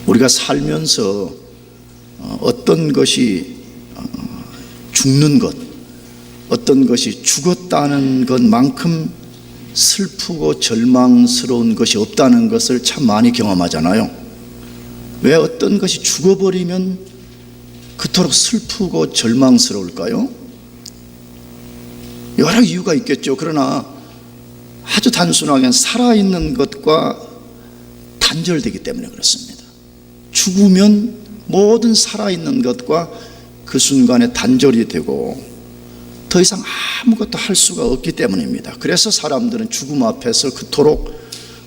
우리가 살면서 어떤 것이 죽는 것, 어떤 것이 죽었다는 것만큼 슬프고 절망스러운 것이 없다는 것을 참 많이 경험하잖아요. 왜 어떤 것이 죽어버리면 그토록 슬프고 절망스러울까요? 여러 이유가 있겠죠. 그러나 아주 단순하게 살아있는 것과 단절되기 때문에 그렇습니다. 죽으면 모든 살아있는 것과 그 순간에 단절이 되고 더 이상 아무것도 할 수가 없기 때문입니다. 그래서 사람들은 죽음 앞에서 그토록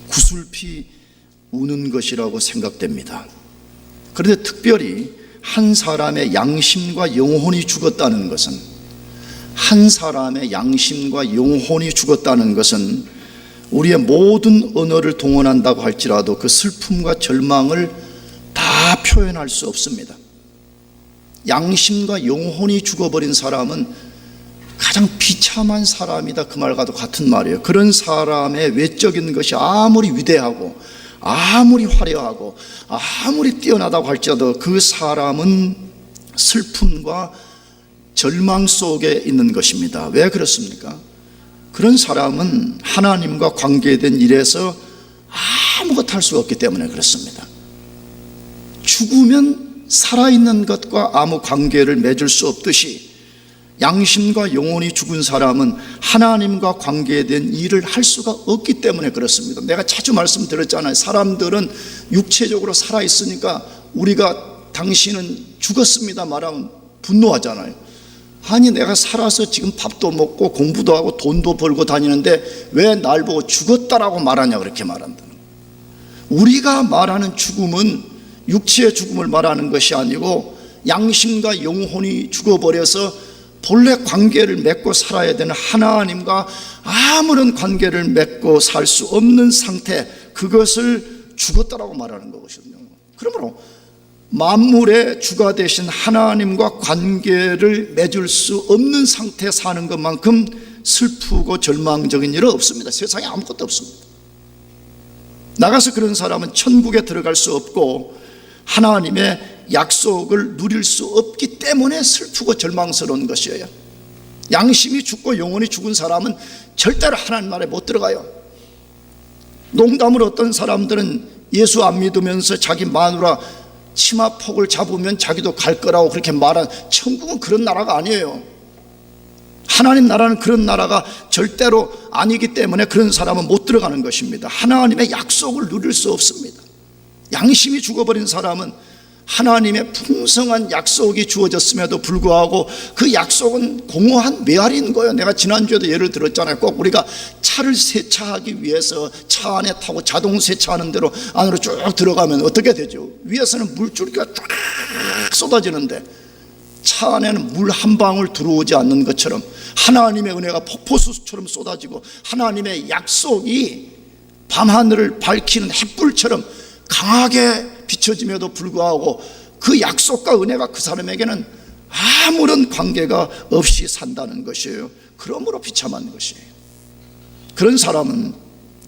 구슬피 우는 것이라고 생각됩니다. 그런데 특별히 한 사람의 양심과 영혼이 죽었다는 것은, 한 사람의 양심과 영혼이 죽었다는 것은 우리의 모든 언어를 동원한다고 할지라도 그 슬픔과 절망을 다 표현할 수 없습니다. 양심과 영혼이 죽어버린 사람은 가장 비참한 사람이다, 그 말과도 같은 말이에요. 그런 사람의 외적인 것이 아무리 위대하고 아무리 화려하고 아무리 뛰어나다고 할지라도 그 사람은 슬픔과 절망 속에 있는 것입니다. 왜 그렇습니까? 그런 사람은 하나님과 관계된 일에서 아무것도 할 수가 없기 때문에 그렇습니다. 죽으면 살아있는 것과 아무 관계를 맺을 수 없듯이 양심과 영혼이 죽은 사람은 하나님과 관계된 일을 할 수가 없기 때문에 그렇습니다. 내가 자주 말씀드렸잖아요. 사람들은 육체적으로 살아있으니까 우리가 당신은 죽었습니다 말하면 분노하잖아요. 아니, 내가 살아서 지금 밥도 먹고 공부도 하고 돈도 벌고 다니는데 왜 날 보고 죽었다라고 말하냐, 그렇게 말한다. 우리가 말하는 죽음은 육체의 죽음을 말하는 것이 아니고 양심과 영혼이 죽어버려서 본래 관계를 맺고 살아야 되는 하나님과 아무런 관계를 맺고 살 수 없는 상태, 그것을 죽었다라고 말하는 것이거든요. 그러므로 만물의 주가 되신 하나님과 관계를 맺을 수 없는 상태에 사는 것만큼 슬프고 절망적인 일은 없습니다. 세상에 아무것도 없습니다. 나가서 그런 사람은 천국에 들어갈 수 없고 하나님의 약속을 누릴 수 없기 때문에 슬프고 절망스러운 것이에요. 양심이 죽고 영혼이 죽은 사람은 절대로 하나님 나라에 못 들어가요. 농담으로 어떤 사람들은 예수 안 믿으면서 자기 마누라 치마폭을 잡으면 자기도 갈 거라고 그렇게 말한, 천국은 그런 나라가 아니에요. 하나님 나라는 그런 나라가 절대로 아니기 때문에 그런 사람은 못 들어가는 것입니다. 하나님의 약속을 누릴 수 없습니다. 양심이 죽어버린 사람은 하나님의 풍성한 약속이 주어졌음에도 불구하고 그 약속은 공허한 메아리인 거예요. 내가 지난주에도 예를 들었잖아요. 꼭 우리가 차를 세차하기 위해서 차 안에 타고 자동 세차하는 대로 안으로 쭉 들어가면 어떻게 되죠? 위에서는 물줄기가 쫙 쏟아지는데 차 안에는 물 한 방울 들어오지 않는 것처럼 하나님의 은혜가 폭포수처럼 쏟아지고 하나님의 약속이 밤하늘을 밝히는 햇불처럼 강하게 비춰짐에도 불구하고 그 약속과 은혜가 그 사람에게는 아무런 관계가 없이 산다는 것이에요. 그러므로 비참한 것이에요. 그런 사람은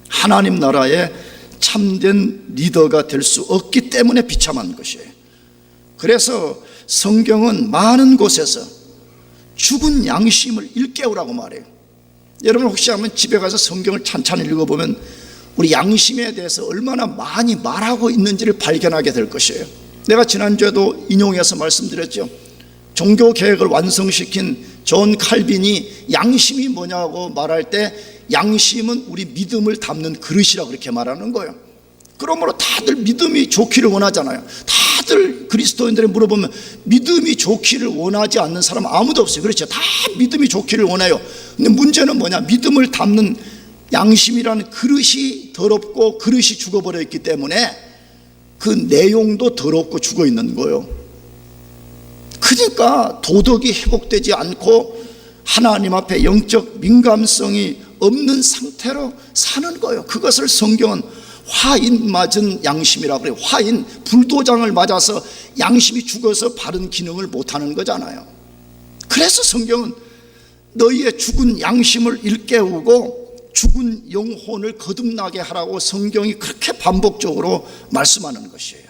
하나님 나라의 참된 리더가 될 수 없기 때문에 비참한 것이에요. 그래서 성경은 많은 곳에서 죽은 양심을 일깨우라고 말해요. 여러분 혹시 한번 집에 가서 성경을 찬찬히 읽어보면 우리 양심에 대해서 얼마나 많이 말하고 있는지를 발견하게 될 것이에요. 내가 지난주에도 인용해서 말씀드렸죠. 종교개혁을 완성시킨 존 칼빈이 양심이 뭐냐고 말할 때 양심은 우리 믿음을 담는 그릇이라고 그렇게 말하는 거예요. 그러므로 다들 믿음이 좋기를 원하잖아요. 다들 그리스도인들이 물어보면 믿음이 좋기를 원하지 않는 사람 아무도 없어요. 그렇죠? 다 믿음이 좋기를 원해요. 근데 문제는 뭐냐? 믿음을 담는 양심이라는 그릇이 더럽고 그릇이 죽어버려 있기 때문에 그 내용도 더럽고 죽어 있는 거예요. 그러니까 도덕이 회복되지 않고 하나님 앞에 영적 민감성이 없는 상태로 사는 거예요. 그것을 성경은 화인 맞은 양심이라고 그래요. 화인, 불도장을 맞아서 양심이 죽어서 바른 기능을 못하는 거잖아요. 그래서 성경은 너희의 죽은 양심을 일깨우고 죽은 영혼을 거듭나게 하라고 성경이 그렇게 반복적으로 말씀하는 것이에요.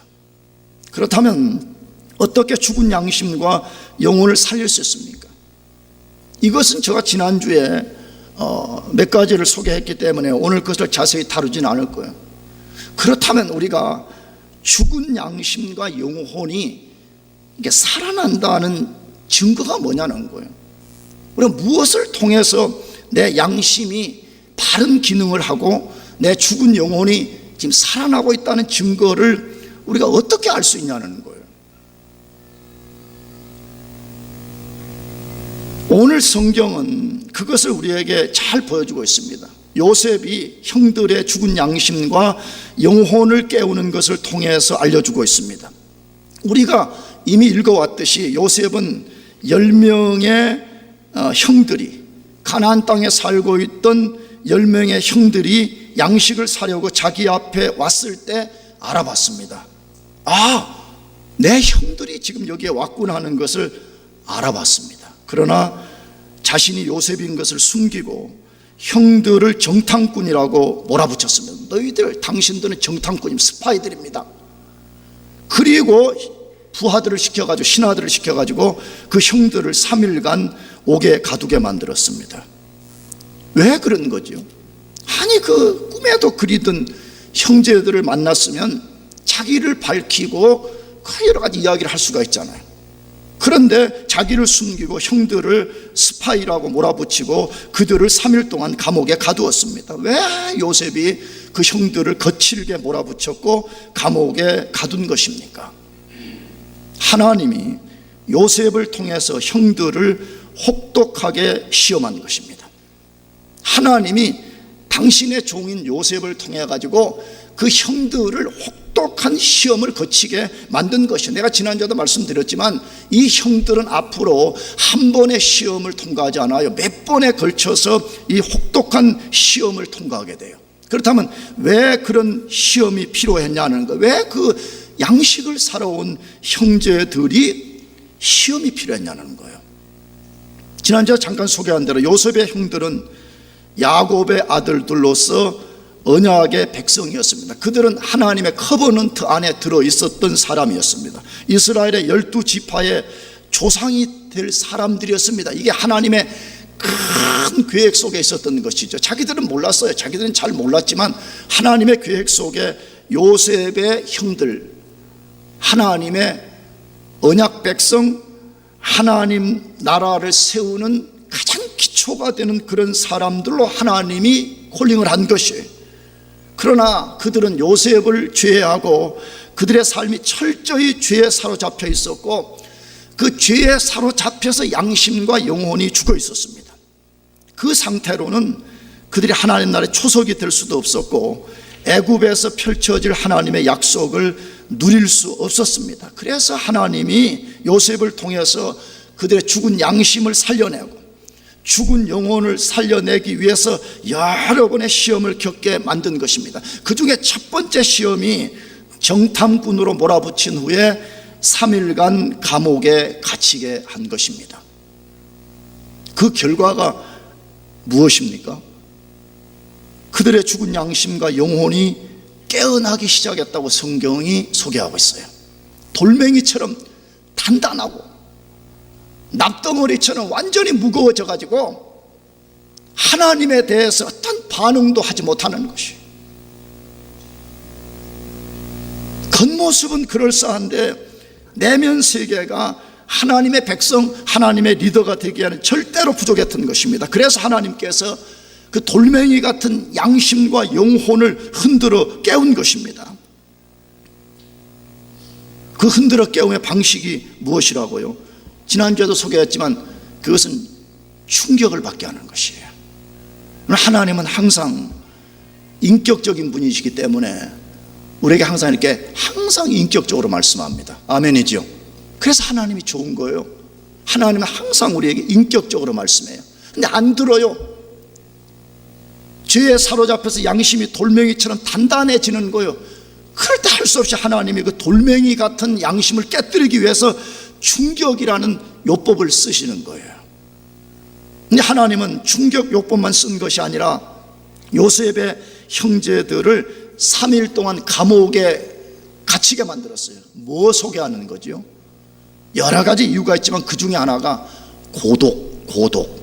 그렇다면 어떻게 죽은 양심과 영혼을 살릴 수 있습니까? 이것은 제가 지난주에 몇 가지를 소개했기 때문에 오늘 그것을 자세히 다루지는 않을 거예요. 그렇다면 우리가 죽은 양심과 영혼이 이게 살아난다는 증거가 뭐냐는 거예요. 우리가 무엇을 통해서 내 양심이 바른 기능을 하고 내 죽은 영혼이 지금 살아나고 있다는 증거를 우리가 어떻게 알 수 있냐는 거예요. 오늘 성경은 그것을 우리에게 잘 보여주고 있습니다. 요셉이 형들의 죽은 양심과 영혼을 깨우는 것을 통해서 알려주고 있습니다. 우리가 이미 읽어왔듯이 요셉은 10명의 형들이, 가나안 땅에 살고 있던 10명의 형들이 양식을 사려고 자기 앞에 왔을 때 알아봤습니다. 내 형들이 지금 여기에 왔구나 하는 것을 알아봤습니다. 그러나 자신이 요셉인 것을 숨기고 형들을 정탐꾼이라고 몰아붙였습니다. 당신들은 정탐꾼임, 스파이들입니다. 그리고 부하들을 시켜가지고, 신하들을 시켜가지고 그 형들을 3일간 옥에 가두게 만들었습니다. 왜 그런 거죠? 아니, 그 꿈에도 그리던 형제들을 만났으면 자기를 밝히고 여러 가지 이야기를 할 수가 있잖아요. 그런데 자기를 숨기고 형들을 스파이라고 몰아붙이고 그들을 3일 동안 감옥에 가두었습니다. 왜 요셉이 그 형들을 거칠게 몰아붙였고 감옥에 가둔 것입니까? 하나님이 요셉을 통해서 형들을 혹독하게 시험한 것입니다. 하나님이 당신의 종인 요셉을 통해 가지고 그 형들을 혹독한 시험을 거치게 만든 것이에요. 내가 지난주에도 말씀드렸지만 이 형들은 앞으로 한 번의 시험을 통과하지 않아요. 몇 번에 걸쳐서 이 혹독한 시험을 통과하게 돼요. 그렇다면 왜 그런 시험이 필요했냐는 거예요. 왜 그 양식을 살아온 형제들이 시험이 필요했냐는 거예요. 지난주에 잠깐 소개한 대로 요셉의 형들은 야곱의 아들들로서 언약의 백성이었습니다. 그들은 하나님의 커버넌트 안에 들어있었던 사람이었습니다. 이스라엘의 12지파의 조상이 될 사람들이었습니다. 이게 하나님의 큰 계획 속에 있었던 것이죠. 자기들은 몰랐어요. 자기들은 잘 몰랐지만 하나님의 계획 속에 요셉의 형들, 하나님의 언약 백성, 하나님 나라를 세우는 가장 기초가 되는 그런 사람들로 하나님이 콜링을 한 것이에요. 그러나 그들은 요셉을 죄하고 그들의 삶이 철저히 죄에 사로잡혀 있었고 그 죄에 사로잡혀서 양심과 영혼이 죽어 있었습니다. 그 상태로는 그들이 하나님 나라의 초석이 될 수도 없었고 애굽에서 펼쳐질 하나님의 약속을 누릴 수 없었습니다. 그래서 하나님이 요셉을 통해서 그들의 죽은 양심을 살려내고 죽은 영혼을 살려내기 위해서 여러 번의 시험을 겪게 만든 것입니다. 그 중에 첫 번째 시험이 정탐꾼으로 몰아붙인 후에 3일간 감옥에 갇히게 한 것입니다. 그 결과가 무엇입니까? 그들의 죽은 양심과 영혼이 깨어나기 시작했다고 성경이 소개하고 있어요. 돌멩이처럼 단단하고 납덩어리처럼 완전히 무거워져 가지고 하나님에 대해서 어떤 반응도 하지 못하는 것이. 겉모습은 그럴싸한데 내면 세계가 하나님의 백성, 하나님의 리더가 되기 위한 절대로 부족했던 것입니다. 그래서 하나님께서 그 돌멩이 같은 양심과 영혼을 흔들어 깨운 것입니다. 그 흔들어 깨움의 방식이 무엇이라고요? 지난주에도 소개했지만 그것은 충격을 받게 하는 것이에요. 하나님은 항상 인격적인 분이시기 때문에 우리에게 항상 이렇게 항상 인격적으로 말씀합니다. 아멘이죠. 그래서 하나님이 좋은 거예요. 하나님은 항상 우리에게 인격적으로 말씀해요. 근데 안 들어요. 죄에 사로잡혀서 양심이 돌멩이처럼 단단해지는 거예요. 그럴 때 할 수 없이 하나님이 그 돌멩이 같은 양심을 깨뜨리기 위해서 충격이라는 요법을 쓰시는 거예요. 근데 하나님은 충격 요법만 쓴 것이 아니라 요셉의 형제들을 3일 동안 감옥에 갇히게 만들었어요. 뭐 속에 하는 거죠? 여러 가지 이유가 있지만 그 중에 하나가 고독.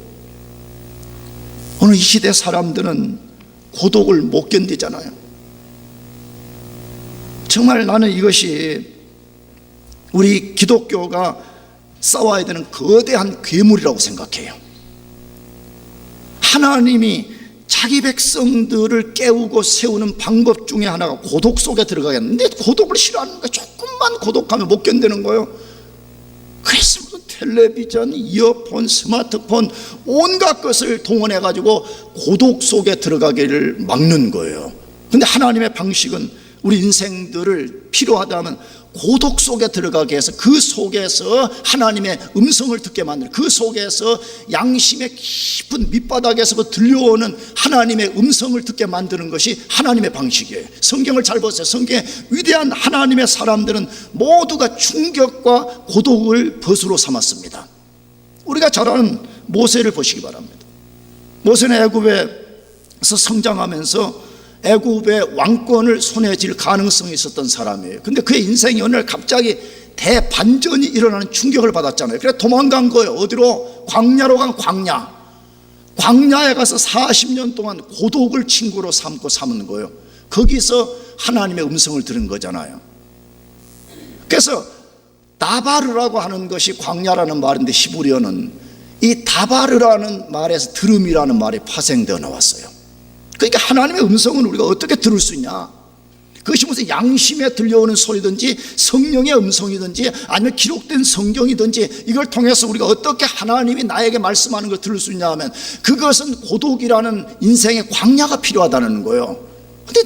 오늘 이 시대 사람들은 고독을 못 견디잖아요. 정말 나는 이것이 우리 기독교가 싸워야 되는 거대한 괴물이라고 생각해요. 하나님이 자기 백성들을 깨우고 세우는 방법 중에 하나가 고독 속에 들어가겠는데 고독을 싫어하는 거야. 조금만 고독하면 못 견디는 거예요. 그래서 텔레비전, 이어폰, 스마트폰 온갖 것을 동원해 가지고 고독 속에 들어가기를 막는 거예요. 근데 하나님의 방식은 우리 인생들을 필요하다면 고독 속에 들어가게 해서 그 속에서 하나님의 음성을 듣게 만드는, 그 속에서 양심의 깊은 밑바닥에서 들려오는 하나님의 음성을 듣게 만드는 것이 하나님의 방식이에요. 성경을 잘 보세요. 성경의 위대한 하나님의 사람들은 모두가 충격과 고독을 벗으로 삼았습니다. 우리가 잘 아는 모세를 보시기 바랍니다. 모세는 애굽에서 성장하면서 애굽의 왕권을 손에 쥘 가능성이 있었던 사람이에요. 근데 그의 인생이 어느 날 갑자기 대반전이 일어나는 충격을 받았잖아요. 그래서 도망간 거예요. 어디로? 광야로 간 광야에 가서 40년 동안 고독을 친구로 삼고 삼은 거예요. 거기서 하나님의 음성을 들은 거잖아요. 그래서 다바르라고 하는 것이 광야라는 말인데 히브리어는 이 다바르라는 말에서 들음이라는 말이 파생되어 나왔어요. 그러니까 하나님의 음성은 우리가 어떻게 들을 수 있냐? 그것이 무슨 양심에 들려오는 소리든지 성령의 음성이든지 아니면 기록된 성경이든지 이걸 통해서 우리가 어떻게 하나님이 나에게 말씀하는 걸 들을 수 있냐 하면 그것은 고독이라는 인생의 광야가 필요하다는 거예요. 근데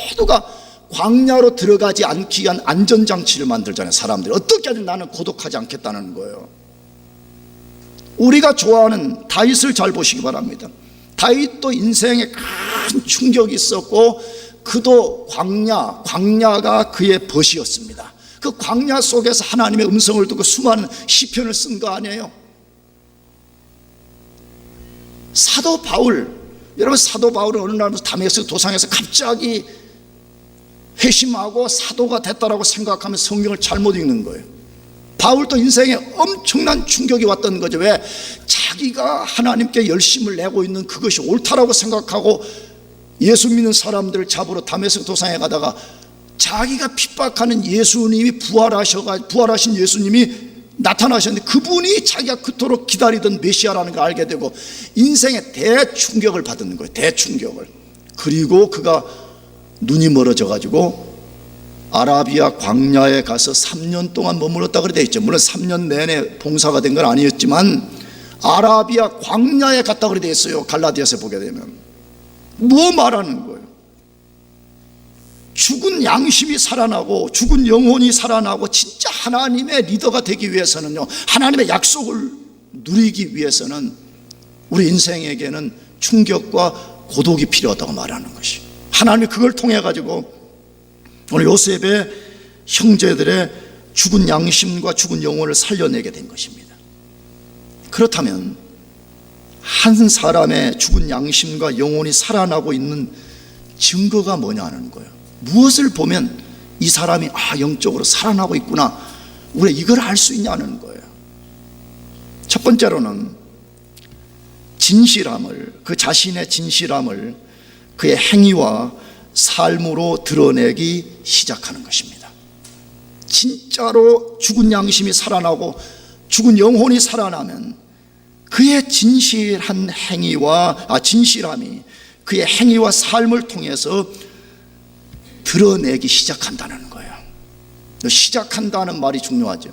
모두가 광야로 들어가지 않기 위한 안전장치를 만들잖아요. 사람들이 어떻게 하든 나는 고독하지 않겠다는 거예요. 우리가 좋아하는 다윗을 잘 보시기 바랍니다. 다윗도 인생에 큰 충격이 있었고 그도 광야가 그의 벗이었습니다. 그 광야 속에서 하나님의 음성을 듣고 수많은 시편을 쓴 거 아니에요? 사도 바울, 여러분 사도 바울은 어느 날 다메섹 도상에서 갑자기 회심하고 사도가 됐다라고 생각하면 성경을 잘못 읽는 거예요. 바울도 인생에 엄청난 충격이 왔던 거죠. 왜? 자기가 하나님께 열심을 내고 있는 그것이 옳다라고 생각하고 예수 믿는 사람들을 잡으러 다메섹 도상에 가다가 자기가 핍박하는 예수님이 부활하신 예수님이 나타나셨는데 그분이 자기가 그토록 기다리던 메시아라는 걸 알게 되고 인생의 대충격을 받은 거예요. 대충격을. 그리고 그가 눈이 멀어져 가지고 아라비아 광야에 가서 3년 동안 머물렀다 그래 돼 있죠. 물론 3년 내내 봉사가 된 건 아니었지만 아라비아 광야에 갔다 그래 돼 있어요. 갈라디아서 보게 되면 뭐 말하는 거예요? 죽은 양심이 살아나고 죽은 영혼이 살아나고 진짜 하나님의 리더가 되기 위해서는요, 하나님의 약속을 누리기 위해서는 우리 인생에게는 충격과 고독이 필요하다고 말하는 것이, 하나님이 그걸 통해 가지고 오늘 요셉의 형제들의 죽은 양심과 죽은 영혼을 살려내게 된 것입니다. 그렇다면 한 사람의 죽은 양심과 영혼이 살아나고 있는 증거가 뭐냐는 거예요. 무엇을 보면 이 사람이 영적으로 살아나고 있구나, 우리가 이걸 알 수 있냐는 거예요. 첫 번째로는 진실함을, 그 자신의 진실함을 그의 행위와 삶으로 드러내기 시작하는 것입니다. 진짜로 죽은 양심이 살아나고 죽은 영혼이 살아나면 그의 진실한 진실함이 그의 행위와 삶을 통해서 드러내기 시작한다는 거예요. 시작한다는 말이 중요하죠.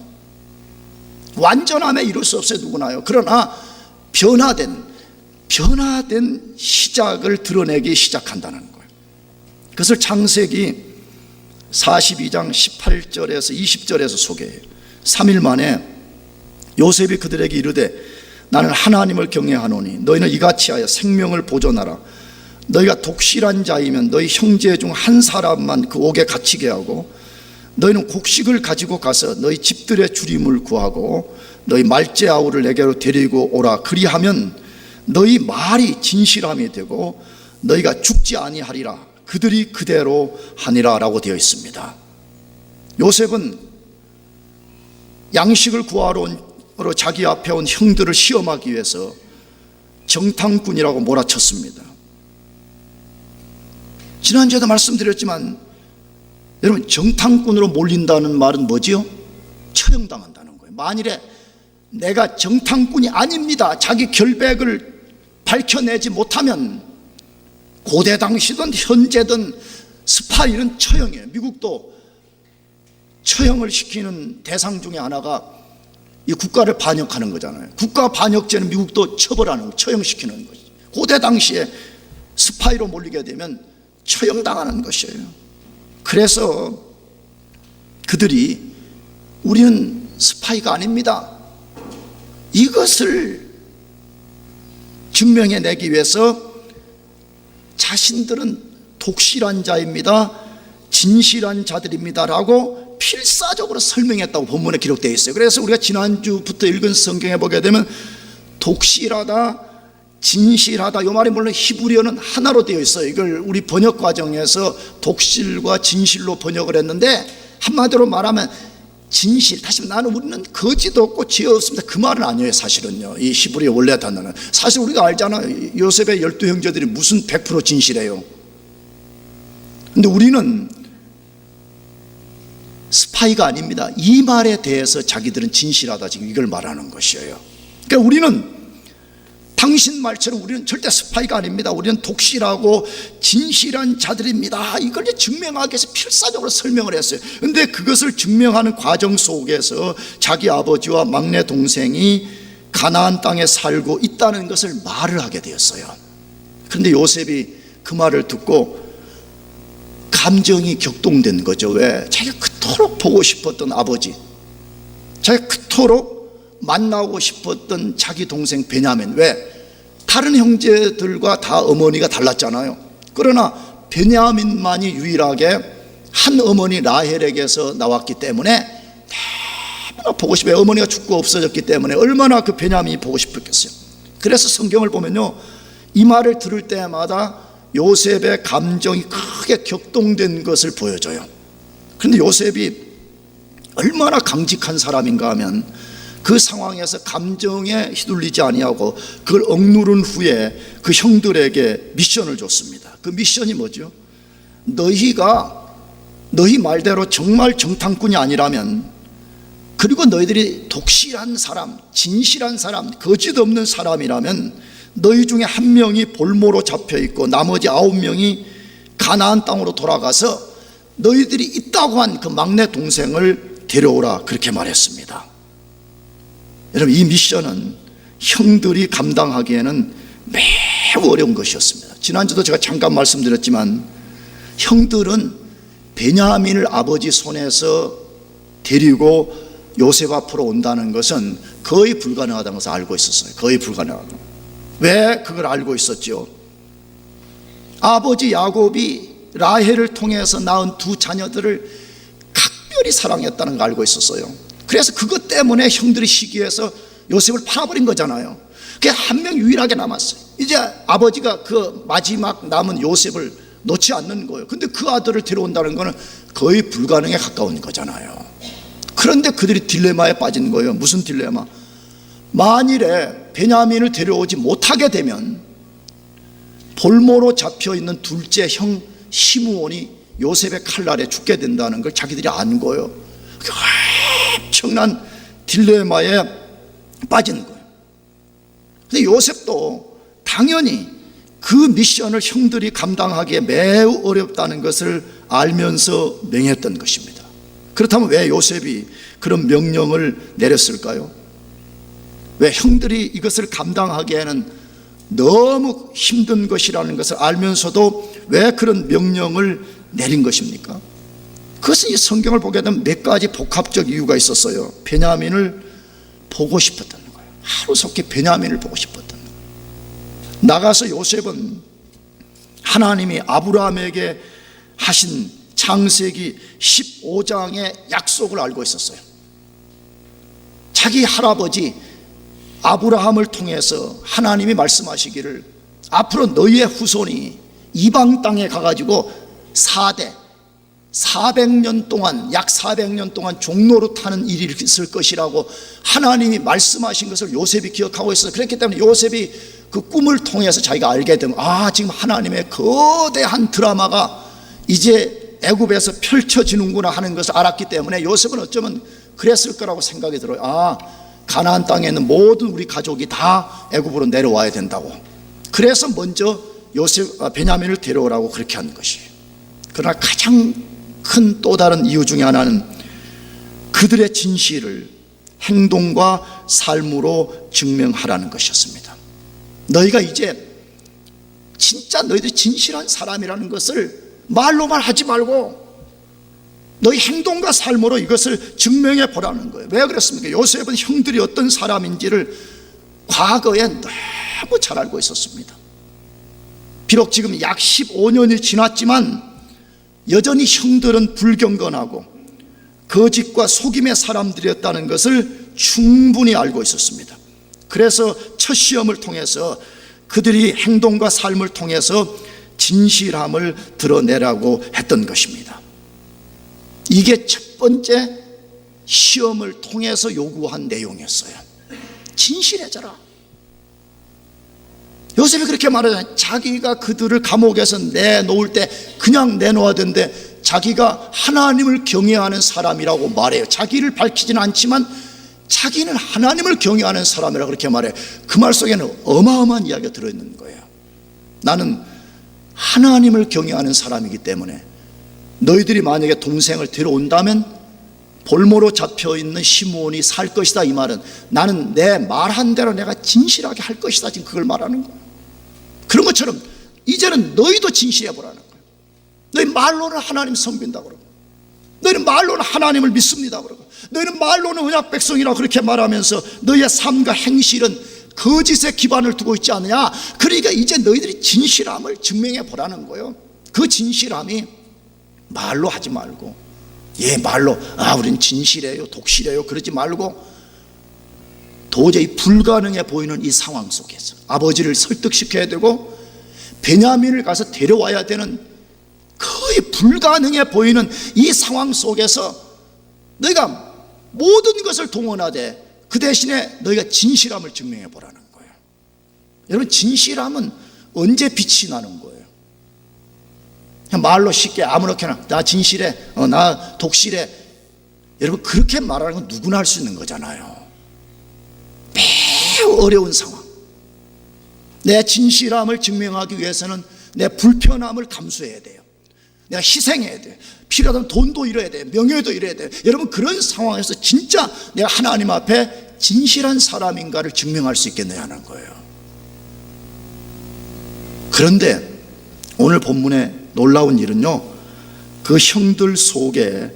완전함에 이룰 수 없어요, 누구나요. 그러나 변화된 시작을 드러내기 시작한다는 거예요. 그것을 창세기 42장 18절에서 20절에서 소개해요. 3일 만에 요셉이 그들에게 이르되 나는 하나님을 경외하노니 너희는 이같이 하여 생명을 보존하라. 너희가 독실한 자이면 너희 형제 중 한 사람만 그 옥에 갇히게 하고 너희는 곡식을 가지고 가서 너희 집들의 주림을 구하고 너희 말째 아우를 내게로 데리고 오라. 그리하면 너희 말이 진실함이 되고 너희가 죽지 아니하리라. 그들이 그대로 하니라 라고 되어 있습니다. 요셉은 양식을 구하러 자기 앞에 온 형들을 시험하기 위해서 정탐꾼이라고 몰아쳤습니다. 지난주에도 말씀드렸지만 여러분, 정탐꾼으로 몰린다는 말은 뭐지요? 처형당한다는 거예요. 만일에 내가 정탐꾼이 아닙니다, 자기 결백을 밝혀내지 못하면 고대 당시든 현재든 스파이는 처형이에요. 미국도 처형을 시키는 대상 중에 하나가 이 국가를 반역하는 거잖아요. 국가 반역죄는 미국도 처벌하는, 처형시키는 거죠. 고대 당시에 스파이로 몰리게 되면 처형당하는 것이에요. 그래서 그들이 우리는 스파이가 아닙니다, 이것을 증명해내기 위해서 자신들은 독실한 자입니다, 진실한 자들입니다라고 필사적으로 설명했다고 본문에 기록되어 있어요. 그래서 우리가 지난주부터 읽은 성경에 보게 되면 독실하다, 진실하다, 이 말이 물론 히브리어는 하나로 되어 있어요. 이걸 우리 번역 과정에서 독실과 진실로 번역을 했는데, 한마디로 말하면 진실, 다시 말하면 우리는 거짓 없고 죄 없습니다, 그 말은 아니에요. 사실은요, 이 히브리어 원래 단어는 사실 우리가 알잖아요. 요셉의 12형제들이 무슨 100% 진실해요. 근데 우리는 스파이가 아닙니다, 이 말에 대해서 자기들은 진실하다, 지금 이걸 말하는 것이에요. 그러니까 우리는 당신 말처럼 우리는 절대 스파이가 아닙니다, 우리는 독실하고 진실한 자들입니다, 이걸 증명하기 위해서 필사적으로 설명을 했어요. 그런데 그것을 증명하는 과정 속에서 자기 아버지와 막내 동생이 가나안 땅에 살고 있다는 것을 말을 하게 되었어요. 그런데 요셉이 그 말을 듣고 감정이 격동된 거죠. 왜? 자기가 그토록 보고 싶었던 아버지, 자기가 그토록 만나고 싶었던 자기 동생 베냐민, 왜? 다른 형제들과 다 어머니가 달랐잖아요. 그러나 베냐민만이 유일하게 한 어머니 라헬에게서 나왔기 때문에 너무나 보고 싶어요. 어머니가 죽고 없어졌기 때문에 얼마나 그 베냐민이 보고 싶었겠어요. 그래서 성경을 보면요, 이 말을 들을 때마다 요셉의 감정이 크게 격동된 것을 보여줘요. 그런데 요셉이 얼마나 강직한 사람인가 하면 그 상황에서 감정에 휘둘리지 아니하고 그걸 억누른 후에 그 형들에게 미션을 줬습니다. 그 미션이 뭐죠? 너희가 너희 말대로 정말 정탐꾼이 아니라면, 그리고 너희들이 독실한 사람, 진실한 사람, 거짓 없는 사람이라면 너희 중에 한 명이 볼모로 잡혀 있고 나머지 9명이 가나안 땅으로 돌아가서 너희들이 있다고 한 그 막내 동생을 데려오라, 그렇게 말했습니다. 여러분, 이 미션은 형들이 감당하기에는 매우 어려운 것이었습니다. 지난주도 제가 잠깐 말씀드렸지만 형들은 베냐민을 아버지 손에서 데리고 요셉 앞으로 온다는 것은 거의 불가능하다는 것을 알고 있었어요. 거의 불가능하다. 왜 그걸 알고 있었죠? 아버지 야곱이 라헬을 통해서 낳은 두 자녀들을 각별히 사랑했다는 걸 알고 있었어요. 그래서 그것 때문에 형들이 시기해서 요셉을 팔아버린 거잖아요. 그게 한 명 유일하게 남았어요. 이제 아버지가 그 마지막 남은 요셉을 놓지 않는 거예요. 근데 그 아들을 데려온다는 거는 거의 불가능에 가까운 거잖아요. 그런데 그들이 딜레마에 빠진 거예요. 무슨 딜레마? 만일에 베냐민을 데려오지 못하게 되면 볼모로 잡혀있는 둘째 형 시므온이 요셉의 칼날에 죽게 된다는 걸 자기들이 안 거예요. 엄청난 딜레마에 빠진 거예요. 근데 요셉도 당연히 그 미션을 형들이 감당하기에 매우 어렵다는 것을 알면서 명했던 것입니다. 그렇다면 왜 요셉이 그런 명령을 내렸을까요? 왜? 형들이 이것을 감당하기에는 너무 힘든 것이라는 것을 알면서도 왜 그런 명령을 내린 것입니까? 그것은 이 성경을 보게 되면 몇 가지 복합적 이유가 있었어요. 베냐민을 보고 싶었다는 거예요. 하루속히 베냐민을 보고 싶었다는 거예요. 나가서 요셉은 하나님이 아브라함에게 하신 창세기 15장의 약속을 알고 있었어요. 자기 할아버지 아브라함을 통해서 하나님이 말씀하시기를 앞으로 너희의 후손이 이방 땅에 가가지고 4대 400년 동안, 약 400년 동안 종로로 타는 일이 있을 것이라고 하나님이 말씀하신 것을 요셉이 기억하고 있어요. 그렇기 때문에 요셉이 그 꿈을 통해서 자기가 알게 되면, 지금 하나님의 거대한 드라마가 이제 애굽에서 펼쳐지는구나 하는 것을 알았기 때문에 요셉은 어쩌면 그랬을 거라고 생각이 들어요. 가나안 땅에 있는 모든 우리 가족이 다 애굽으로 내려와야 된다고. 그래서 먼저 베냐민을 데려오라고 그렇게 한 것이에요. 그러나 가장 큰 또 다른 이유 중에 하나는 그들의 진실을 행동과 삶으로 증명하라는 것이었습니다. 너희가 이제 진짜 너희들이 진실한 사람이라는 것을 말로만 하지 말고 너희 행동과 삶으로 이것을 증명해 보라는 거예요. 왜 그랬습니까? 요셉은 형들이 어떤 사람인지를 과거에 너무 잘 알고 있었습니다. 비록 지금 약 15년이 지났지만 여전히 형들은 불경건하고 거짓과 속임의 사람들이었다는 것을 충분히 알고 있었습니다. 그래서 첫 시험을 통해서 그들이 행동과 삶을 통해서 진실함을 드러내라고 했던 것입니다. 이게 첫 번째 시험을 통해서 요구한 내용이었어요. 진실해져라. 요셉이 그렇게 말하잖아요. 자기가 그들을 감옥에서 내놓을 때 그냥 내놓아야 되는데 자기가 하나님을 경외하는 사람이라고 말해요. 자기를 밝히지는 않지만 자기는 하나님을 경외하는 사람이라고 그렇게 말해요. 그 말 속에는 어마어마한 이야기가 들어있는 거예요. 나는 하나님을 경외하는 사람이기 때문에 너희들이 만약에 동생을 데려온다면 볼모로 잡혀있는 시므온이 살 것이다. 이 말은 나는 내 말한 대로 내가 진실하게 할 것이다. 지금 그걸 말하는 거예요. 그런 것처럼 이제는 너희도 진실해 보라는 거예요. 너희 말로는 하나님 섬긴다 그러고, 너희는 말로는 하나님을 믿습니다 그러고, 너희는 말로는 언약 백성이라고 그렇게 말하면서 너희의 삶과 행실은 거짓에 기반을 두고 있지 않느냐. 그러니까 이제 너희들이 진실함을 증명해 보라는 거예요. 그 진실함이 말로 하지 말고, 말로 우린 진실해요 독실해요 그러지 말고, 도저히 불가능해 보이는 이 상황 속에서 아버지를 설득시켜야 되고 베냐민을 가서 데려와야 되는 거의 불가능해 보이는 이 상황 속에서 너희가 모든 것을 동원하되 그 대신에 너희가 진실함을 증명해 보라는 거예요. 여러분, 진실함은 언제 빛이 나는 거예요? 그냥 말로 쉽게 아무렇게나 나 진실해, 나 독실해, 여러분 그렇게 말하는 건 누구나 할 수 있는 거잖아요. 매우 어려운 상황, 내 진실함을 증명하기 위해서는 내 불편함을 감수해야 돼요. 내가 희생해야 돼요. 필요하다면 돈도 잃어야 돼요. 명예도 잃어야 돼요. 여러분, 그런 상황에서 진짜 내가 하나님 앞에 진실한 사람인가를 증명할 수 있겠느냐 하는 거예요. 그런데 오늘 본문의 놀라운 일은요, 그 형들 속에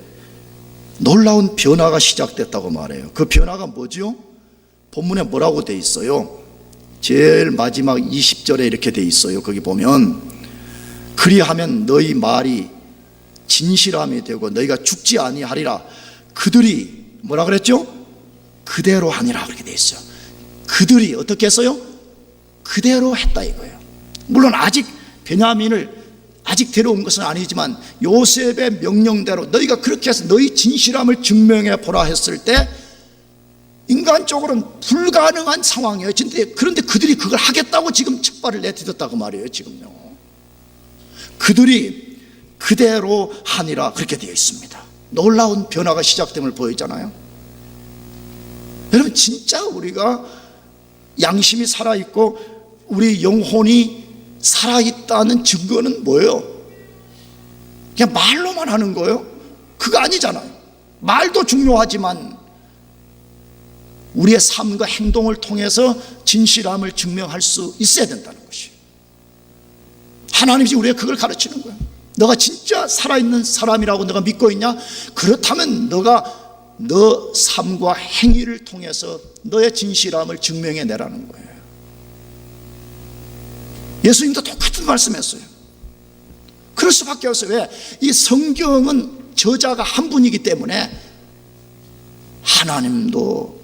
놀라운 변화가 시작됐다고 말해요. 그 변화가 뭐죠? 본문에 뭐라고 돼 있어요? 제일 마지막 20절에 이렇게 돼 있어요. 거기 보면 그리하면 너희 말이 진실함이 되고 너희가 죽지 아니하리라. 그들이 뭐라 그랬죠? 그대로 하니라 그렇게 돼 있어요. 그들이 어떻게 했어요? 그대로 했다 이거예요. 물론 아직 베냐민을 아직 데려온 것은 아니지만 요셉의 명령대로 너희가 그렇게 해서 너희 진실함을 증명해 보라 했을 때 인간적으로는 불가능한 상황이에요. 그런데 그들이 그걸 하겠다고 지금 첫 발을 내딛었다고 말이에요. 지금요, 그들이 그대로 하니라 그렇게 되어 있습니다. 놀라운 변화가 시작됨을 보이잖아요. 여러분, 진짜 우리가 양심이 살아있고 우리 영혼이 살아있다는 증거는 뭐예요? 그냥 말로만 하는 거예요? 그거 아니잖아요. 말도 중요하지만 우리의 삶과 행동을 통해서 진실함을 증명할 수 있어야 된다는 것이, 하나님이 우리에게 그걸 가르치는 거예요. 너가 진짜 살아있는 사람이라고 너가 믿고 있냐? 그렇다면 너가 너 삶과 행위를 통해서 너의 진실함을 증명해 내라는 거예요. 예수님도 똑같은 말씀했어요. 그럴 수밖에 없어요. 왜? 이 성경은 저자가 한 분이기 때문에 하나님도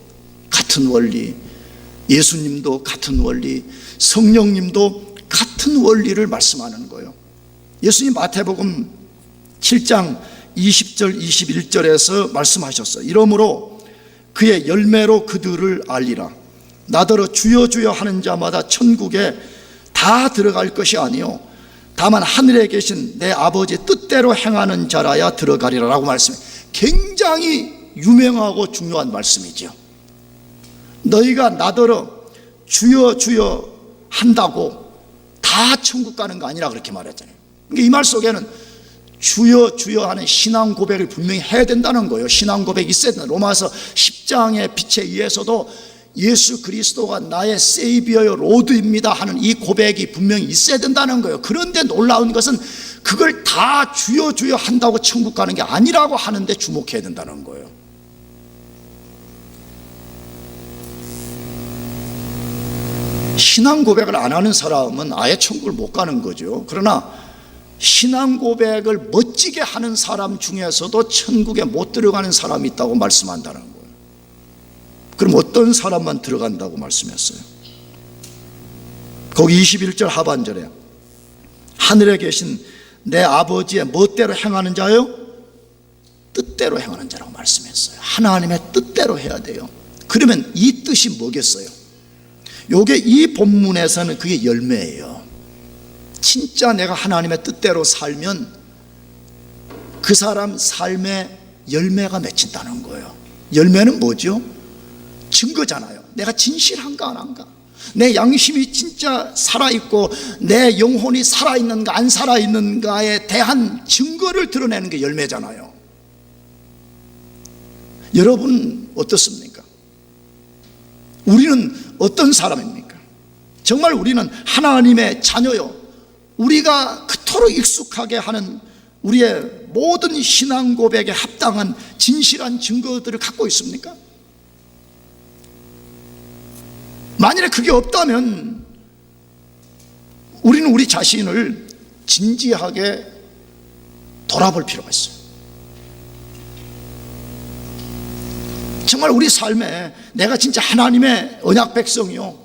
같은 원리, 예수님도 같은 원리, 성령님도 같은 원리를 말씀하는 거예요. 예수님 마태복음 7장 20절 21절에서 말씀하셨어요. 이러므로 그의 열매로 그들을 알리라. 나더러 주여 주여 하는 자마다 천국에 다 들어갈 것이 아니요 다만 하늘에 계신 내 아버지의 뜻대로 행하는 자라야 들어가리라 라고 말씀해요. 굉장히 유명하고 중요한 말씀이죠. 너희가 나더러 주여 주여 한다고 다 천국 가는 거 아니라 그렇게 말했잖아요. 그러니까 이 말 속에는 주여 주여 하는 신앙 고백을 분명히 해야 된다는 거예요. 신앙 고백이 있어야 된다. 로마서 10장의 빛에 의해서도 예수 그리스도가 나의 세이비어요 로드입니다 하는 이 고백이 분명히 있어야 된다는 거예요. 그런데 놀라운 것은 그걸 다 주여 주여 한다고 천국 가는 게 아니라고 하는데 주목해야 된다는 거예요. 신앙 고백을 안 하는 사람은 아예 천국을 못 가는 거죠. 그러나 신앙 고백을 멋지게 하는 사람 중에서도 천국에 못 들어가는 사람이 있다고 말씀한다는 거예요. 그럼 어떤 사람만 들어간다고 말씀했어요? 거기 21절 하반절에 하늘에 계신 내 아버지의 멋대로 행하는 자요? 뜻대로 행하는 자라고 말씀했어요. 하나님의 뜻대로 해야 돼요. 그러면 이 뜻이 뭐겠어요? 요게 이 본문에서는 그게 열매예요. 진짜 내가 하나님의 뜻대로 살면 그 사람 삶에 열매가 맺힌다는 거예요. 열매는 뭐죠? 증거잖아요. 내가 진실한가 안 한가, 내 양심이 진짜 살아있고 내 영혼이 살아있는가 안 살아있는가에 대한 증거를 드러내는 게 열매잖아요. 여러분 어떻습니까? 우리는 어떤 사람입니까? 정말 우리는 하나님의 자녀요, 우리가 그토록 익숙하게 하는 우리의 모든 신앙 고백에 합당한 진실한 증거들을 갖고 있습니까? 만일에 그게 없다면 우리는 우리 자신을 진지하게 돌아볼 필요가 있어요. 정말 우리 삶에 내가 진짜 하나님의 언약 백성이요,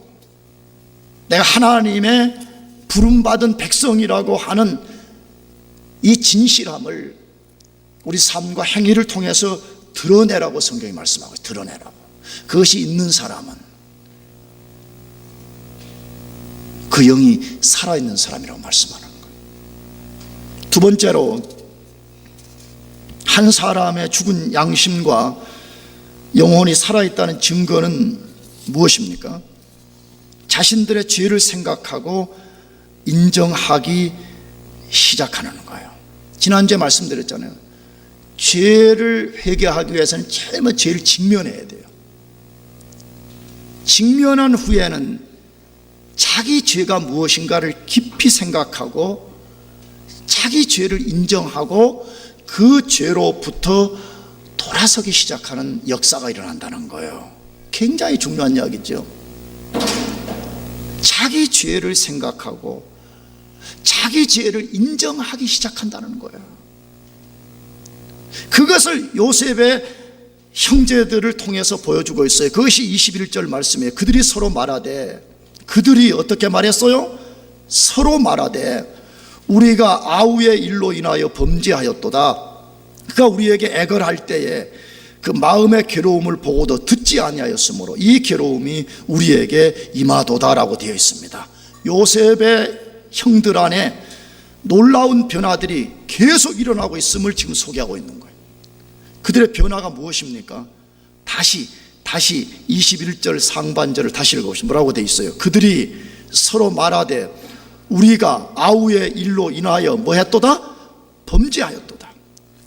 내가 하나님의 부름받은 백성이라고 하는 이 진실함을 우리 삶과 행위를 통해서 드러내라고 성경이 말씀하고 있어요. 드러내라고. 그것이 있는 사람은 그 영이 살아있는 사람이라고 말씀하는 거예요. 두 번째로, 한 사람의 죽은 양심과 영혼이 살아있다는 증거는 무엇입니까? 자신들의 죄를 생각하고 인정하기 시작하는 거예요. 지난주에 말씀드렸잖아요. 죄를 회개하기 위해서는 제일 먼저 죄를 직면해야 돼요. 직면한 후에는 자기 죄가 무엇인가를 깊이 생각하고 자기 죄를 인정하고 그 죄로부터 돌아서기 시작하는 역사가 일어난다는 거예요. 굉장히 중요한 이야기죠. 자기 죄를 생각하고 자기 죄를 인정하기 시작한다는 거예요. 그것을 요셉의 형제들을 통해서 보여주고 있어요. 그것이 21절 말씀이에요. 그들이 서로 말하되, 그들이 어떻게 말했어요? 서로 말하되 우리가 아우의 일로 인하여 범죄하였도다. 그가 우리에게 애걸할 때에 그 마음의 괴로움을 보고도 듣지 아니하였으므로 이 괴로움이 우리에게 임하도다라고 되어 있습니다. 요셉의 형들 안에 놀라운 변화들이 계속 일어나고 있음을 지금 소개하고 있는 거예요. 그들의 변화가 무엇입니까? 다시 21절 상반절을 다시 읽어보시면 뭐라고 되어 있어요? 그들이 서로 말하되 우리가 아우의 일로 인하여 뭐했도다? 범죄하였도다.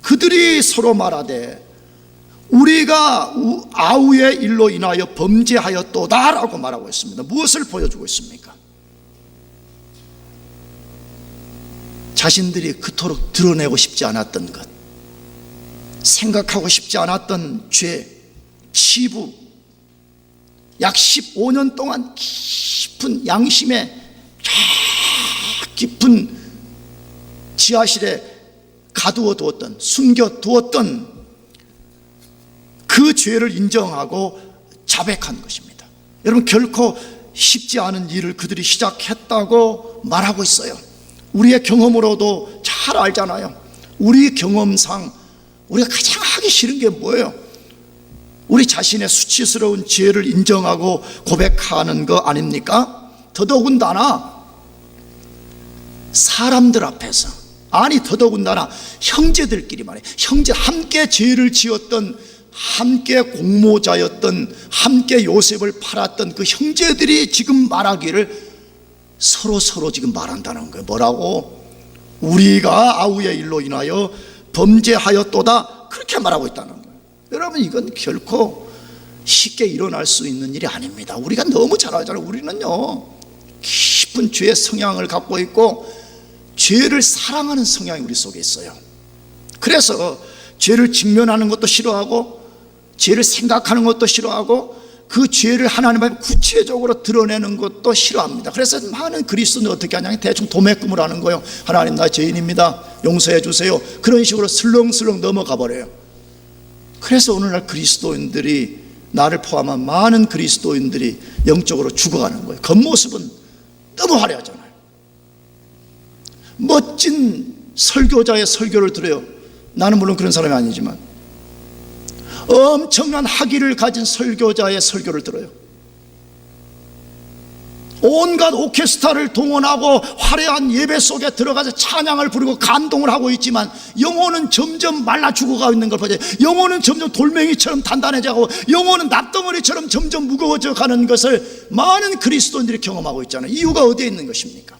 그들이 서로 말하되 우리가 아우의 일로 인하여 범죄하였도다 라고 말하고 있습니다. 무엇을 보여주고 있습니까? 자신들이 그토록 드러내고 싶지 않았던 것, 생각하고 싶지 않았던 죄, 치부, 약 15년 동안 깊은 양심의 깊은 지하실에 가두어 두었던, 숨겨 두었던 그 죄를 인정하고 자백한 것입니다. 여러분, 결코 쉽지 않은 일을 그들이 시작했다고 말하고 있어요. 우리의 경험으로도 잘 알잖아요. 우리 경험상 우리가 가장 하기 싫은 게 뭐예요? 우리 자신의 수치스러운 죄를 인정하고 고백하는 거 아닙니까? 더더군다나 사람들 앞에서, 아니 더더군다나 형제들끼리 말이에요. 형제, 함께 죄를 지었던, 함께 공모자였던, 함께 요셉을 팔았던 그 형제들이 지금 말하기를 서로 지금 말한다는 거예요. 뭐라고? 우리가 아우의 일로 인하여 범죄하였도다, 그렇게 말하고 있다는 거예요. 여러분, 이건 결코 쉽게 일어날 수 있는 일이 아닙니다. 우리가 너무 잘 알잖아요. 우리는요, 깊은 죄의 성향을 갖고 있고 죄를 사랑하는 성향이 우리 속에 있어요. 그래서 죄를 직면하는 것도 싫어하고, 죄를 생각하는 것도 싫어하고, 그 죄를 하나님 앞에 구체적으로 드러내는 것도 싫어합니다. 그래서 많은 그리스도는 어떻게 하냐, 대충 도매금을 하는 거예요. 하나님, 나 죄인입니다, 용서해 주세요, 그런 식으로 슬렁슬렁 넘어가 버려요. 그래서 오늘날 그리스도인들이, 나를 포함한 많은 그리스도인들이 영적으로 죽어가는 거예요. 겉모습은 너무 화려하잖아요. 멋진 설교자의 설교를 들어요. 나는 물론 그런 사람이 아니지만 엄청난 학위를 가진 설교자의 설교를 들어요. 온갖 오케스트라를 동원하고 화려한 예배 속에 들어가서 찬양을 부르고 감동을 하고 있지만 영혼은 점점 말라 죽어가고 있는 걸 보죠. 영혼은 점점 돌멩이처럼 단단해져가고 영혼은 납덩어리처럼 점점 무거워져 가는 것을 많은 그리스도인들이 경험하고 있잖아요. 이유가 어디에 있는 것입니까?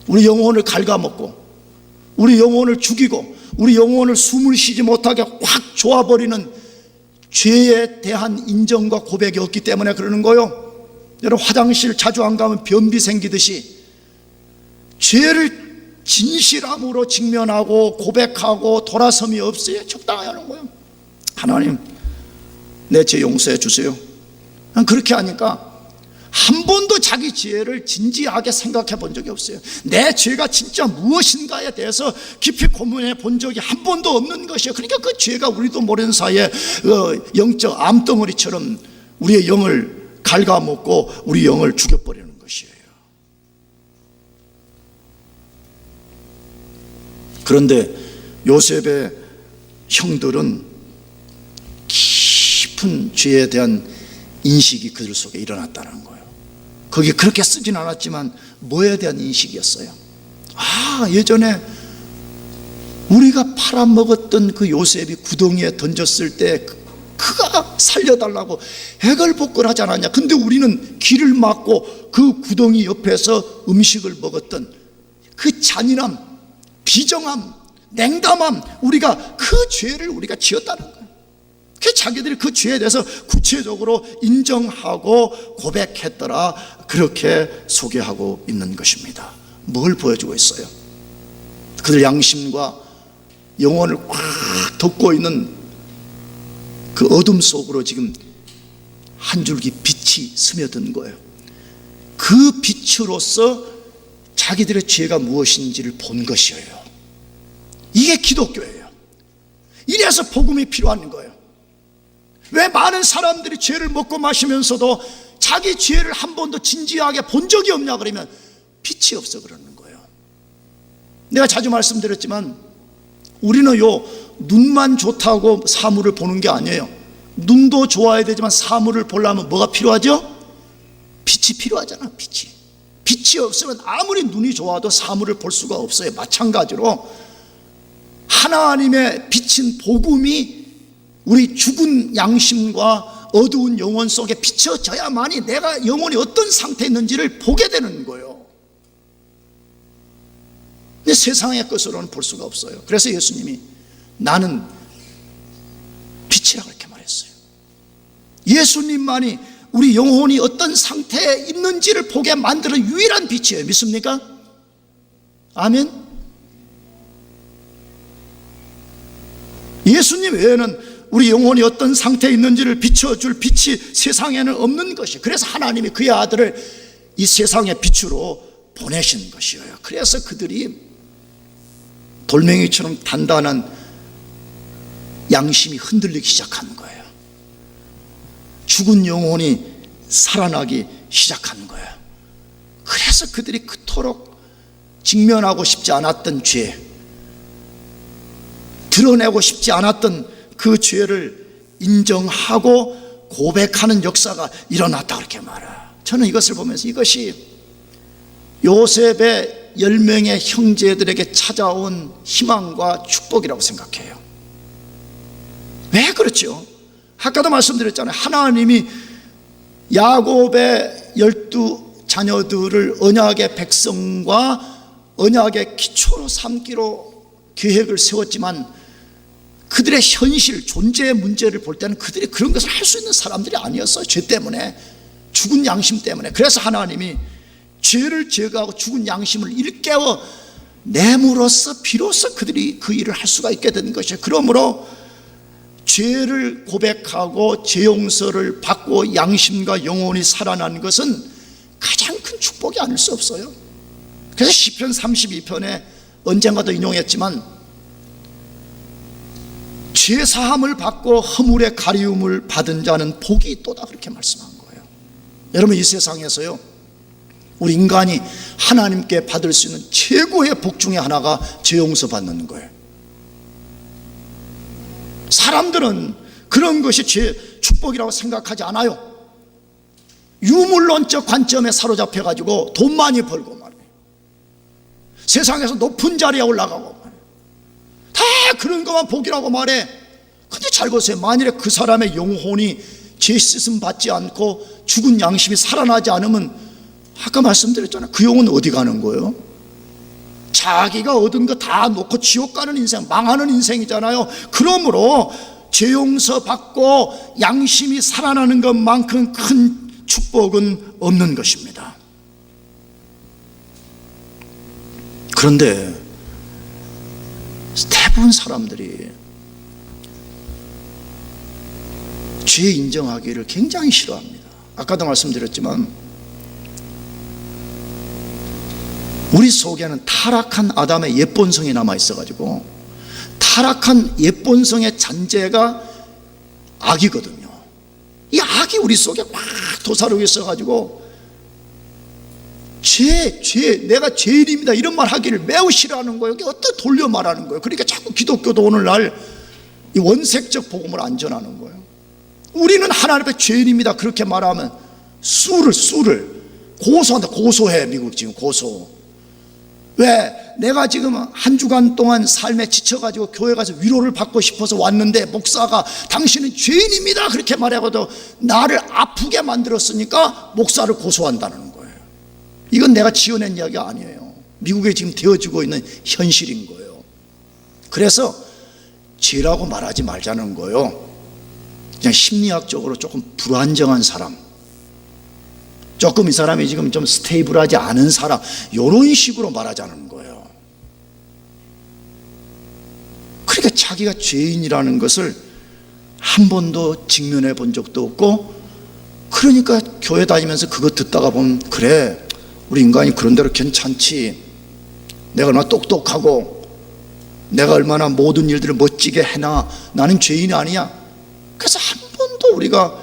우리 영혼을 갉아먹고, 우리 영혼을 죽이고, 우리 영혼을 숨을 쉬지 못하게 확 조아버리는 죄에 대한 인정과 고백이 없기 때문에 그러는 거예요. 여러분, 화장실 자주 안 가면 변비 생기듯이 죄를 진실함으로 직면하고 고백하고 돌아섬이 없어야 적당히 하는 거예요. 하나님, 내 죄 용서해 주세요. 그렇게 하니까 한 번도 자기 죄를 진지하게 생각해 본 적이 없어요. 내 죄가 진짜 무엇인가에 대해서 깊이 고민해 본 적이 한 번도 없는 것이에요. 그러니까 그 죄가 우리도 모르는 사이에 영적 암덩어리처럼 우리의 영을 갉아먹고 우리 영을 죽여버리는 것이에요. 그런데 요셉의 형들은 깊은 죄에 대한 인식이 그들 속에 일어났다는 거예요. 거기 그렇게 쓰진 않았지만 뭐에 대한 인식이었어요? 예전에 우리가 팔아먹었던 그 요셉이 구덩이에 던졌을 때 그가 살려달라고 애걸복걸 하지 않았냐. 근데 우리는 길을 막고 그 구덩이 옆에서 음식을 먹었던 그 잔인함, 비정함, 냉담함, 우리가 그 죄를 우리가 지었다는 거예요. 자기들이 그 죄에 대해서 구체적으로 인정하고 고백했더라, 그렇게 소개하고 있는 것입니다. 뭘 보여주고 있어요? 그들 양심과 영혼을 꽉 덮고 있는 그 어둠 속으로 지금 한 줄기 빛이 스며든 거예요. 그 빛으로서 자기들의 죄가 무엇인지를 본 것이에요. 이게 기독교예요. 이래서 복음이 필요한 거예요. 왜 많은 사람들이 죄를 먹고 마시면서도 자기 죄를 한 번도 진지하게 본 적이 없냐 그러면 빛이 없어 그러는 거예요. 내가 자주 말씀드렸지만 우리는 눈만 좋다고 사물을 보는 게 아니에요. 눈도 좋아야 되지만 사물을 보려면 뭐가 필요하죠? 빛이 필요하잖아. 빛이 없으면 아무리 눈이 좋아도 사물을 볼 수가 없어요. 마찬가지로 하나님의 비친 복음이 우리 죽은 양심과 어두운 영혼 속에 비춰져야만이 내가 영혼이 어떤 상태에 있는지를 보게 되는 거예요. 근데 세상의 것으로는 볼 수가 없어요. 그래서 예수님이 나는 빛이라고 이렇게 말했어요. 예수님만이 우리 영혼이 어떤 상태에 있는지를 보게 만드는 유일한 빛이에요. 믿습니까? 아멘. 예수님 외에는 우리 영혼이 어떤 상태에 있는지를 비춰줄 빛이 세상에는 없는 것이에요. 그래서 하나님이 그의 아들을 이 세상의 빛으로 보내신 것이에요. 그래서 그들이 돌멩이처럼 단단한 양심이 흔들리기 시작한 거예요. 죽은 영혼이 살아나기 시작한 거예요. 그래서 그들이 그토록 직면하고 싶지 않았던 죄, 드러내고 싶지 않았던 그 죄를 인정하고 고백하는 역사가 일어났다 그렇게 말해요. 저는 이것을 보면서 이것이 요셉의 10명의 형제들에게 찾아온 희망과 축복이라고 생각해요. 왜 그렇죠? 아까도 말씀드렸잖아요. 하나님이 야곱의 12자녀들을 언약의 백성과 언약의 기초로 삼기로 계획을 세웠지만 그들의 현실, 존재의 문제를 볼 때는 그들이 그런 것을 할 수 있는 사람들이 아니었어요. 죄 때문에, 죽은 양심 때문에. 그래서 하나님이 죄를 제거하고 죽은 양심을 일깨워 내므로써 비로소 그들이 그 일을 할 수가 있게 된 것이에요. 그러므로 죄를 고백하고 죄 용서를 받고 양심과 영혼이 살아난 것은 가장 큰 축복이 아닐 수 없어요. 그래서 시편 32편에 언젠가도 인용했지만 죄 사함을 받고 허물의 가리움을 받은 자는 복이 있도다 그렇게 말씀한 거예요. 여러분, 이 세상에서요, 우리 인간이 하나님께 받을 수 있는 최고의 복 중에 하나가 죄 용서 받는 거예요. 사람들은 그런 것이 죄 축복이라고 생각하지 않아요. 유물론적 관점에 사로잡혀 가지고 돈 많이 벌고 말이에요. 세상에서 높은 자리에 올라가고 말이에요. 다 그런 것만 복이라고 말해. 근데 잘 보세요. 만일에 그 사람의 영혼이 죄 씻음 받지 않고 죽은 양심이 살아나지 않으면 아까 말씀드렸잖아요. 그 영혼은 어디 가는 거예요? 자기가 얻은 거 다 놓고 지옥 가는 인생, 망하는 인생이잖아요. 그러므로 죄 용서 받고 양심이 살아나는 것만큼 큰 축복은 없는 것입니다. 그런데 대부분 사람들이 죄 인정하기를 굉장히 싫어합니다. 아까도 말씀드렸지만 우리 속에는 타락한 아담의 옛본성이 남아 있어가지고 타락한 옛본성의 잔재가 악이거든요. 이 악이 우리 속에 막 도사르고 있어가지고 내가 죄인입니다 이런 말 하기를 매우 싫어하는 거예요. 이게 어떻게 돌려 말하는 거예요. 그러니까 자꾸 기독교도 오늘날 이 원색적 복음을 안 전하는 거예요. 우리는 하나님 앞에 죄인입니다 그렇게 말하면 수를 고소한다. 고소해. 미국 지금 고소. 왜? 내가 지금 한 주간 동안 삶에 지쳐가지고 교회 가서 위로를 받고 싶어서 왔는데 목사가 당신은 죄인입니다 그렇게 말하고도 나를 아프게 만들었으니까 목사를 고소한다는 거예요. 이건 내가 지어낸 이야기가 아니에요. 미국에 지금 되어지고 있는 현실인 거예요. 그래서 죄라고 말하지 말자는 거예요. 그냥 심리학적으로 조금 불안정한 사람, 조금 이 사람이 지금 좀 스테이블하지 않은 사람, 이런 식으로 말하자는 거예요. 그러니까 자기가 죄인이라는 것을 한 번도 직면해 본 적도 없고, 그러니까 교회 다니면서 그거 듣다가 보면 그래, 우리 인간이 그런 대로 괜찮지, 내가 얼마나 똑똑하고 내가 얼마나 모든 일들을 멋지게 해나, 나는 죄인이 아니야. 그래서 한 번도 우리가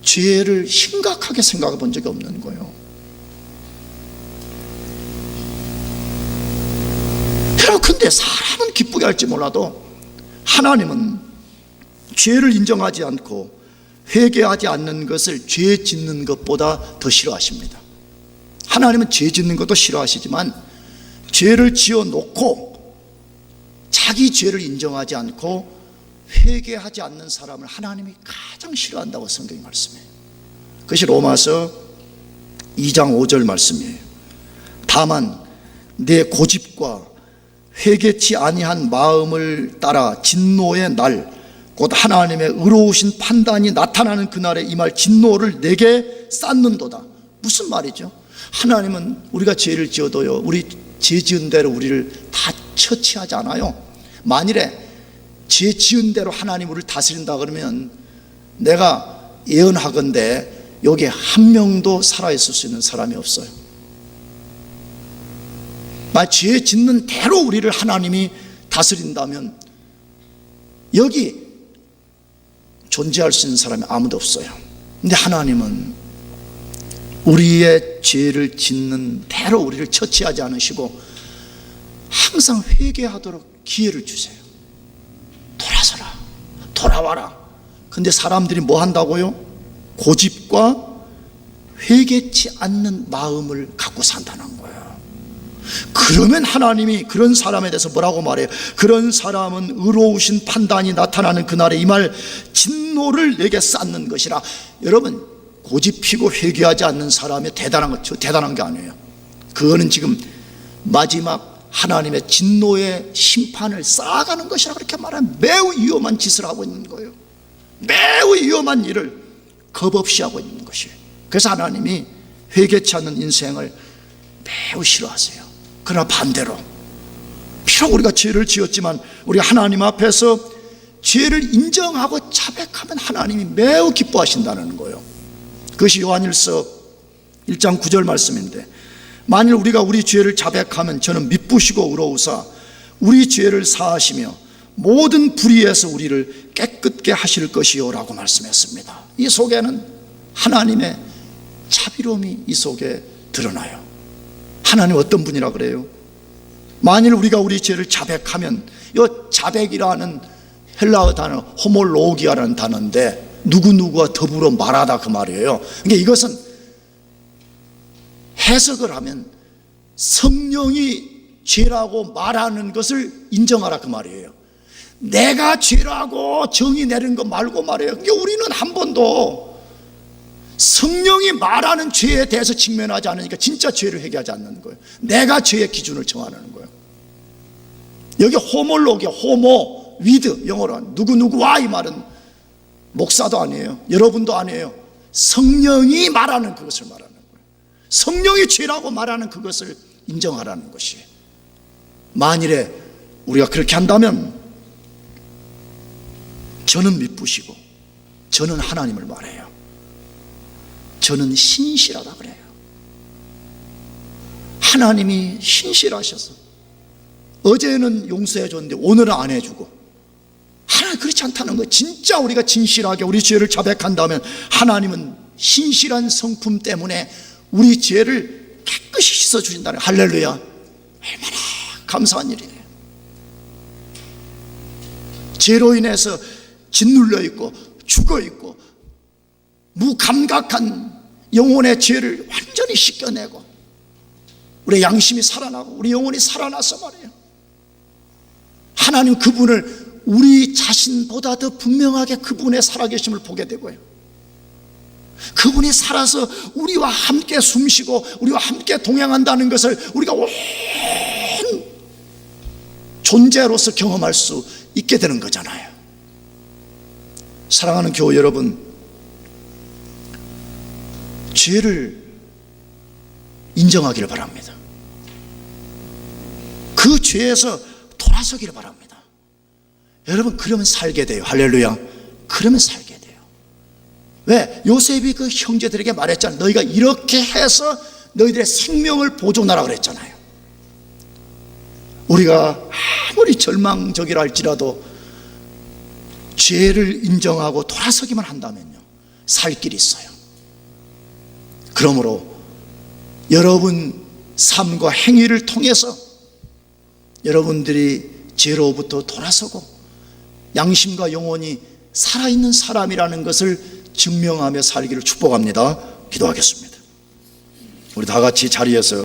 죄를 심각하게 생각해 본 적이 없는 거예요. 근데 사람은 기쁘게 할지 몰라도 하나님은 죄를 인정하지 않고 회개하지 않는 것을 죄 짓는 것보다 더 싫어하십니다. 하나님은 죄 짓는 것도 싫어하시지만 죄를 지어 놓고 자기 죄를 인정하지 않고 회개하지 않는 사람을 하나님이 가장 싫어한다고 성경이 말씀해요. 그것이 로마서 2장 5절 말씀이에요. 다만 내 고집과 회개치 아니한 마음을 따라 진노의 날, 곧 하나님의 의로우신 판단이 나타나는 그날에 임할 진노를 내게 쌓는도다. 무슨 말이죠? 하나님은 우리가 죄를 지어도요, 우리 죄 지은 대로 우리를 다 처치하지 않아요. 만일에 죄 지은 대로 하나님 우리를 다스린다 그러면 내가 예언하건대 여기 한 명도 살아있을 수 있는 사람이 없어요. 만약 죄 짓는 대로 우리를 하나님이 다스린다면 여기 존재할 수 있는 사람이 아무도 없어요. 근데 하나님은 우리의 죄를 짓는 대로 우리를 처치하지 않으시고 항상 회개하도록 기회를 주세요. 돌아와라. 근데 사람들이 뭐 한다고요? 고집과 회개치 않는 마음을 갖고 산다는 거예요. 그러면 하나님이 그런 사람에 대해서 뭐라고 말해요? 그런 사람은 의로우신 판단이 나타나는 그날에 이 말 진노를 내게 쌓는 것이라. 여러분, 고집 피고 회개하지 않는 사람이 대단한 것, 대단한 게 아니에요. 그거는 지금 마지막 하나님의 진노의 심판을 쌓아가는 것이라 그렇게 말하면 매우 위험한 짓을 하고 있는 거예요. 매우 위험한 일을 겁 없이 하고 있는 것이에요. 그래서 하나님이 회개치 않는 인생을 매우 싫어하세요. 그러나 반대로 비록 우리가 죄를 지었지만 우리가 하나님 앞에서 죄를 인정하고 자백하면 하나님이 매우 기뻐하신다는 거예요. 그것이 요한일서 1장 9절 말씀인데, 만일 우리가 우리 죄를 자백하면 저는 미쁘시고 의로우사 우리 죄를 사하시며 모든 불의에서 우리를 깨끗게 하실 것이요 라고 말씀했습니다. 이 속에는 하나님의 자비로움이 이 속에 드러나요. 하나님 어떤 분이라 그래요? 만일 우리가 우리 죄를 자백하면, 이 자백이라는 헬라어 단어 호몰로기아라는 단어인데 누구누구와 더불어 말하다 그 말이에요. 그러니까 이것은 해석을 하면 성령이 죄라고 말하는 것을 인정하라 그 말이에요. 내가 죄라고 정의 내리는 거 말고 말이에요. 그러니까 우리는 한 번도 성령이 말하는 죄에 대해서 직면하지 않으니까 진짜 죄를 회개하지 않는 거예요. 내가 죄의 기준을 정하는 거예요. 여기 호몰로기아, 호모, 위드, 영어로 누구누구와 이 말은 목사도 아니에요. 여러분도 아니에요. 성령이 말하는 그것을 말하는 거예요. 성령이 죄라고 말하는 그것을 인정하라는 것이에요. 만일에 우리가 그렇게 한다면 저는 미쁘시고 저는 하나님을 말해요. 저는 신실하다 그래요. 하나님이 신실하셔서 어제는 용서해 줬는데 오늘은 안 해주고, 하나님 그렇지 않다는 거예요. 진짜 우리가 진실하게 우리 죄를 자백한다면 하나님은 신실한 성품 때문에 우리 죄를 깨끗이 씻어주신다는, 할렐루야. 얼마나 감사한 일이에요. 죄로 인해서 짓눌려 있고 죽어 있고 무감각한 영혼의 죄를 완전히 씻겨내고 우리 양심이 살아나고 우리 영혼이 살아나서 말이에요, 하나님 그분을 우리 자신보다 더 분명하게 그분의 살아계심을 보게 되고요, 그분이 살아서 우리와 함께 숨쉬고 우리와 함께 동행한다는 것을 우리가 온 존재로서 경험할 수 있게 되는 거잖아요. 사랑하는 교우 여러분, 죄를 인정하기를 바랍니다. 그 죄에서 돌아서기를 바랍니다. 여러분, 그러면 살게 돼요. 할렐루야. 그러면 살게 돼요. 왜? 요셉이 그 형제들에게 말했잖아요. 너희가 이렇게 해서 너희들의 생명을 보존하라 그랬잖아요. 우리가 아무리 절망적이라 할지라도 죄를 인정하고 돌아서기만 한다면요, 살 길이 있어요. 그러므로 여러분 삶과 행위를 통해서 여러분들이 죄로부터 돌아서고 양심과 영혼이 살아있는 사람이라는 것을 증명하며 살기를 축복합니다. 기도하겠습니다. 우리 다 같이 자리에서